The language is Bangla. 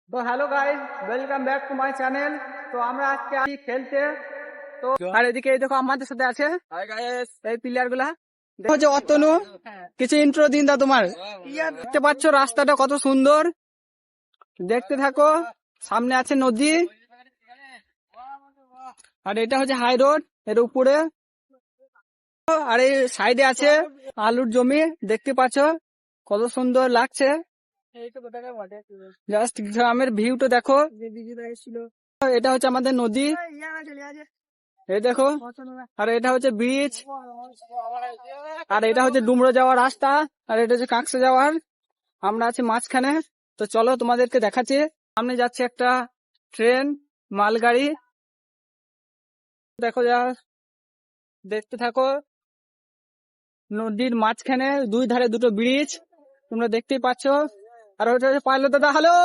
তো hello guys, welcome back to my channel. তো আমরা আজকে আসি খেলতে। তো আর এদিকে এই দেখো আমাদের সাথে আছে এই প্লেয়ার গুলা। দেখো যে অতনু, কিছু ইন্ট্রো দিন দাও তোমার। দেখতে পাচ্ছ রাস্তাটা কত সুন্দর, দেখতে থাকো। সামনে আছে নদী, আর এটা হচ্ছে হাই রোড এর উপরে। আর এই সাইডে আছে আলুর জমি, দেখতে পাচ্ছ কত সুন্দর লাগছে। জাস্ট গ্রামের ভিউটা দেখো। এটা হচ্ছে আমাদের নদী, এই দেখো। আর এটা হচ্ছে ব্রিজ, আর এটা হচ্ছে ডুমরো যাওয়ার রাস্তা, আর এটা হচ্ছে কাঁকসা যাওয়ার। আমরা আছি মাঝখানে। তো চলো তোমাদেরকে দেখাচ্ছি। সামনে যাচ্ছে একটা ট্রেন, মালগাড়ি। দেখো যা, দেখতে থাকো। নদীর মাঝখানে দুই ধারে দুটো ব্রিজ তোমরা দেখতেই পাচ্ছ। আর ওটা হচ্ছে পাইলট দাদা, হ্যালো।